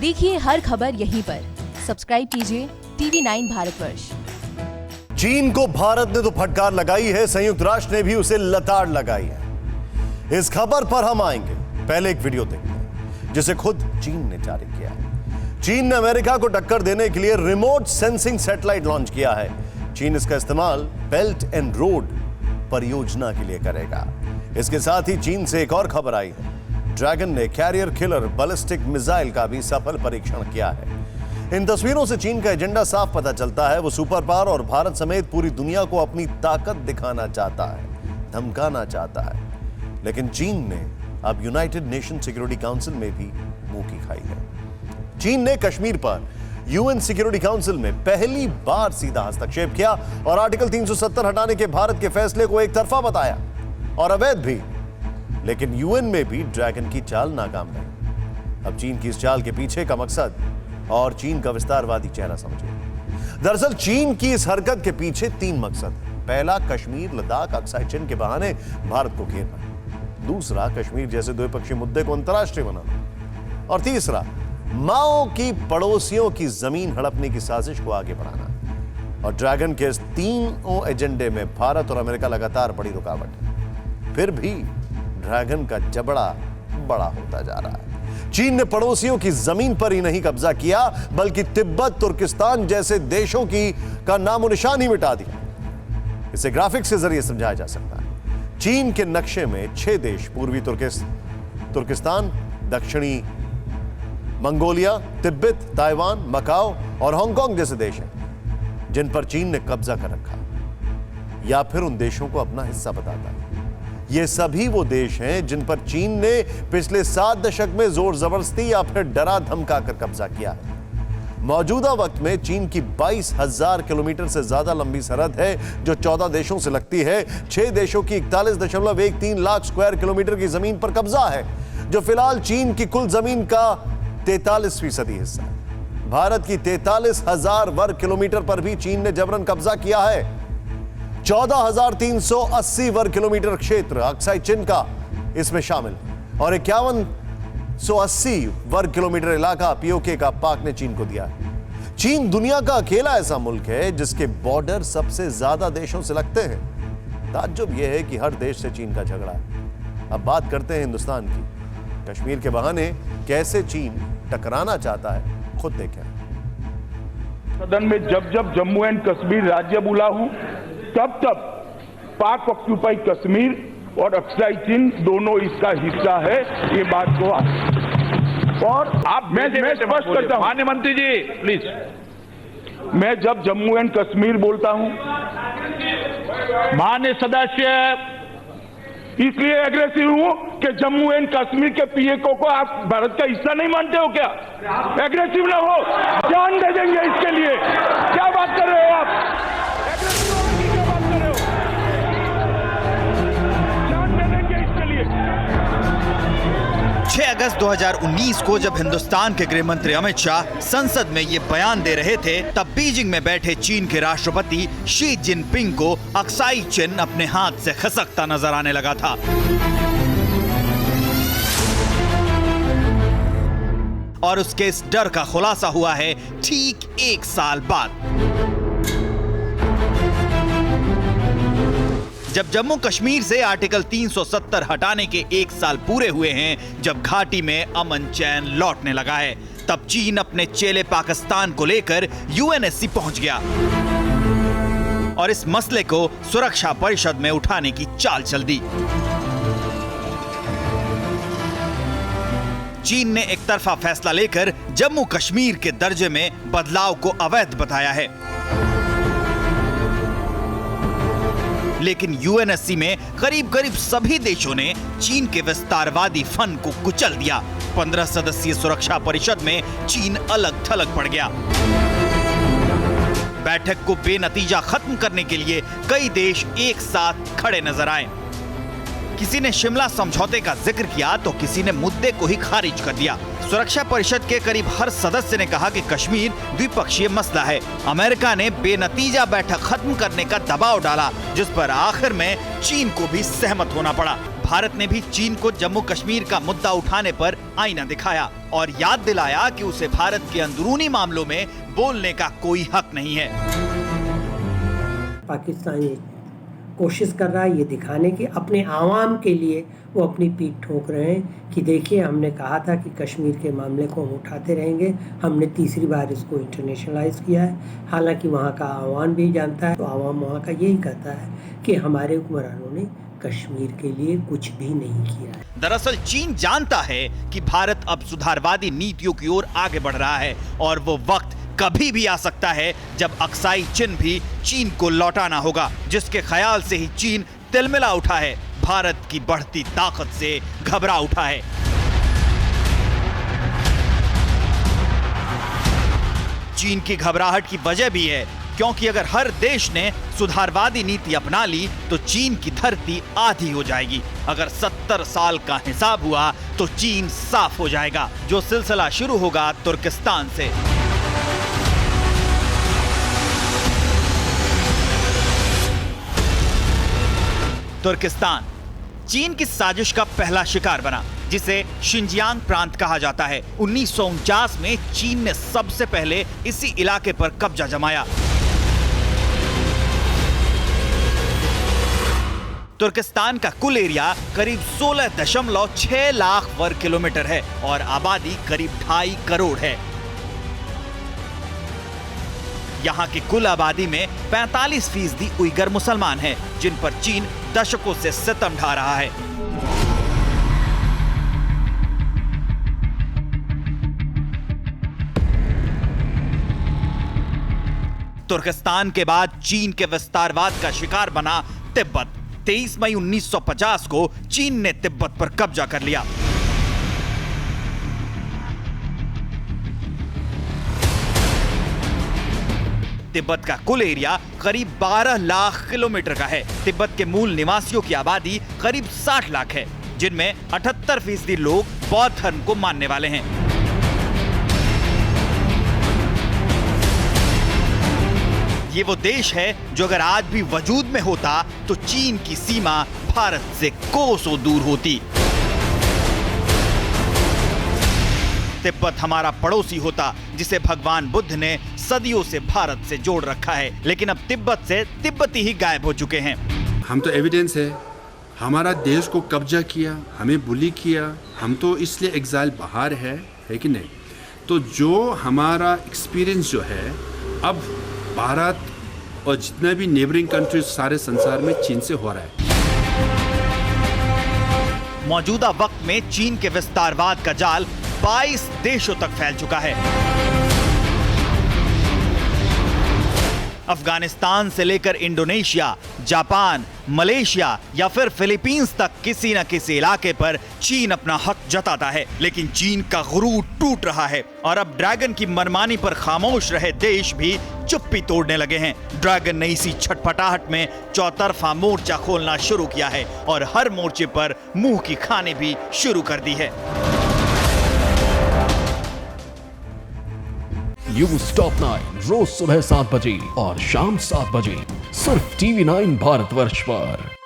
देखिए हर खबर यहीं पर। सब्सक्राइब कीजिए TV9 भारतवर्ष। चीन को भारत ने तो फटकार लगाई है, संयुक्त राष्ट्र ने भी उसे लताड़ लगाई है। इस खबर पर हम आएंगे। पहले एक वीडियो देखते हैं जिसे खुद चीन ने जारी किया है। चीन ने अमेरिका को टक्कर देने के लिए रिमोट सेंसिंग सैटेलाइट लॉन्च किया है। चीन इसका इस्तेमाल बेल्ट एंड रोड परियोजना के लिए करेगा। इसके साथ ही चीन से एक और खबर आई है। ड्रैगन ने कैरियर किलर बैलिस्टिक मिसाइल का भी सफल परीक्षण किया है। इन तस्वीरों से चीन का एजेंडा साफ पता चलता है। वो सुपर पावर और भारत समेत पूरी दुनिया को अपनी ताकत दिखाना चाहता है, धमकाना चाहता है। लेकिन चीन ने अब यूनाइटेड नेशन सिक्योरिटी काउंसिल में भी मुंह की खाई है। चीन ने कश्मीर पर यूएन सिक्योरिटी काउंसिल में पहली बार सीधा हस्तक्षेप किया और आर्टिकल 370 हटाने के भारत के फैसले को एक तरफा बताया और अवैध भी। लेकिन यूएन में भी ड्रैगन की चाल नाकाम रही। अब चीन की इस चाल के पीछे का मकसद और चीन का विस्तारवादी चेहरा समझिए। दरअसल चीन की इस हरकत के पीछे 3 मकसद हैं। पहला, कश्मीर लद्दाख अक्साई चिन के बहाने भारत को घेरना। दूसरा, कश्मीर जैसे द्विपक्षीय मुद्दे को अंतर्राष्ट्रीय बनाना। और तीसरा, माओ की पड़ोसियों की जमीन हड़पने की साजिश को आगे बढ़ाना। और ड्रैगन के इस तीनों एजेंडे में भारत और अमेरिका लगातार बड़ी रुकावट है। फिर भी ड्रैगन का जबड़ा बड़ा होता जा रहा है। चीन ने पड़ोसियों की जमीन पर ही नहीं कब्जा किया, बल्कि तिब्बत, तुर्किस्तान जैसे देशों का नामो निशान ही मिटा दिया। इसे ग्राफिक्स के जरिए समझाया जा सकता है। चीन के नक्शे में 6 देश, पूर्वी तुर्किस्तान, दक्षिणी मंगोलिया, तिब्बत, ताइवान, मकाओ और हांगकांग जैसे देश हैं जिन पर चीन ने कब्जा कर रखा या फिर उन देशों को अपना हिस्सा बताता है। ये सभी वो देश हैं जिन पर चीन ने पिछले 7 दशक में जोर जबरदस्ती या फिर डरा धमका कर कब्जा किया है। मौजूदा वक्त में चीन की 22,000 किलोमीटर से ज्यादा लंबी सरहद है जो 14 देशों से लगती है। 6 देशों की 41.13 लाख स्क्वायर किलोमीटर की जमीन पर कब्जा है, जो फिलहाल चीन की कुल जमीन का 43% हिस्सा है। भारत की 43,000 वर्ग किलोमीटर पर भी चीन ने जबरन कब्जा किया है। 14,380 वर्ग किलोमीटर क्षेत्र अक्साई चिन का इसमें शामिल और 5180 वर्ग किलोमीटर इलाका पीओके का पाक ने चीन को दिया है। चीन दुनिया का अकेला ऐसा मुल्क है जिसके बॉर्डर सबसे ज्यादा देशों से लगते हैं। ताज्जुब यह है कि हर देश से चीन का झगड़ा है। अब बात करते हैं हिंदुस्तान की। कश्मीर के बहाने कैसे चीन टकराना चाहता है, खुद देखें। सदन में जब जब जम्मू एंड कश्मीर राज्य बोला हूं, तब तब पाक ऑक्यूपाई कश्मीर और अक्साई चिन दोनों इसका हिस्सा है, ये बात को और आप मैं स्पष्ट करता हूं। माननीय मंत्री जी प्लीज। मैं जब जम्मू एंड कश्मीर बोलता हूं, माननीय सदस्य, इसलिए एग्रेसिव हूं कि जम्मू एंड कश्मीर के पीएको को आप भारत का हिस्सा नहीं मानते हो क्या? एग्रेसिव ना हो, जान दे देंगे इसके लिए। क्या बात कर रहे हो आप? 6 अगस्त 2019 को जब हिंदुस्तान के गृह मंत्री अमित शाह संसद में ये बयान दे रहे थे, तब बीजिंग में बैठे चीन के राष्ट्रपति शी जिनपिंग को अक्साई चिन अपने हाथ से खिसकता नजर आने लगा था। और उसके इस डर का खुलासा हुआ है ठीक 1 साल बाद, जब जम्मू कश्मीर से आर्टिकल 370 हटाने के 1 साल पूरे हुए हैं, जब घाटी में अमन चैन लौटने लगा है, तब चीन अपने चेले पाकिस्तान को लेकर यूएनएससी पहुंच गया और इस मसले को सुरक्षा परिषद में उठाने की चाल चल दी। चीन ने एक तरफा फैसला लेकर जम्मू कश्मीर के दर्जे में बदलाव को अवैध बताया है, लेकिन यूएनएससी में करीब करीब सभी देशों ने चीन के विस्तारवादी फन को कुचल दिया। 15 सदस्यीय सुरक्षा परिषद में चीन अलग थलग पड़ गया। बैठक को बेनतीजा खत्म करने के लिए कई देश एक साथ खड़े नजर आए। किसी ने शिमला समझौते का जिक्र किया तो किसी ने मुद्दे को ही खारिज कर दिया। सुरक्षा परिषद के करीब हर सदस्य ने कहा कि कश्मीर द्विपक्षीय मसला है। अमेरिका ने बेनतीजा बैठक खत्म करने का दबाव डाला, जिस पर आखिर में चीन को भी सहमत होना पड़ा। भारत ने भी चीन को जम्मू कश्मीर का मुद्दा उठाने पर आईना दिखाया और याद दिलाया कि उसे भारत के अंदरूनी मामलों में बोलने का कोई हक नहीं है। पाकिस्तान ये कोशिश कर रहा है ये दिखाने की, अपने आवाम के लिए वो अपनी पीठ ठोक रहे हैं कि देखिए हमने कहा था कि कश्मीर के मामले को हम उठाते रहेंगे, हमने तीसरी बार इसको इंटरनेशनलाइज किया है। हालांकि वहाँ का आवाम भी जानता है, तो आवाम वहाँ का यही कहता है कि हमारे हुक्मरानों ने कश्मीर के लिए कुछ भी नहीं किया है। दरअसल चीन जानता है कि भारत अब सुधारवादी नीतियों की ओर आगे बढ़ रहा है और वो वक्त कभी भी आ सकता है जब अक्साई चिन्ह भी चीन को लौटाना होगा, जिसके ख्याल से ही चीन तिलमिला उठा है, भारत की बढ़ती ताकत से घबरा उठा है। चीन की घबराहट की वजह भी है क्योंकि अगर हर देश ने सुधारवादी नीति अपना ली तो चीन की धरती आधी हो जाएगी। अगर 70 साल का हिसाब हुआ तो चीन साफ हो जाएगा, जो सिलसिला शुरू होगा तुर्किस्तान से। तुर्किस्तान चीन की साजिश का पहला शिकार बना, जिसे शिनजियांग प्रांत कहा जाता है। 1949 में चीन ने सबसे पहले इसी इलाके पर कब्जा जमाया। तुर्किस्तान का कुल एरिया करीब 16.6 लाख वर्ग किलोमीटर है और आबादी करीब 2.5 करोड़ है। यहाँ की कुल आबादी में 45% उइगर मुसलमान हैं, जिन पर चीन दशकों से सितम ढा रहा है। तुर्किस्तान के बाद चीन के विस्तारवाद का शिकार बना तिब्बत। 23 मई 1950 को चीन ने तिब्बत पर कब्जा कर लिया। तिब्बत का कुल एरिया करीब 12 लाख किलोमीटर का है। तिब्बत के मूल निवासियों की आबादी करीब 60 लाख है, जिनमें 78% लोग बौद्ध धर्म को मानने वाले हैं। ये वो देश है जो अगर आज भी वजूद में होता तो चीन की सीमा भारत से कोसों दूर होती। तिब्बत हमारा पड़ोसी होता, जिसे भगवान बुद्ध ने सदियों से भारत से जोड़ रखा है, लेकिन अब तिब्बत से तिब्बती ही गायब हो चुके हैं। हम तो एविडेंस है, हमारा देश को कब्जा किया, हमें बुली किया, हम तो इसलिए एग्जाइल बाहर है कि नहीं? तो जो हमारा एक्सपीरियंस जो है अब भारत और जितने भी नेबरिंग कंट्रीज सारे संसार में चीन से हो रहा है। मौजूदा वक्त में चीन के विस्तारवाद का जाल 22 देशों तक फैल चुका है। अफगानिस्तान से लेकर इंडोनेशिया, जापान, मलेशिया या फिर फिलीपींस तक किसी न किसी इलाके पर चीन अपना हक जताता है, लेकिन चीन का गुरूर टूट रहा है और अब ड्रैगन की मनमानी पर खामोश रहे देश भी चुप्पी तोड़ने लगे हैं। ड्रैगन ने इसी छटपटाहट में चौतरफा मोर्चा खोलना शुरू किया है और हर मोर्चे पर मुंह की खाने भी शुरू कर दी है। न्यूज टॉप 9 रोज सुबह 7 बजे और शाम 7 बजे सिर्फ TV9 भारतवर्ष पर।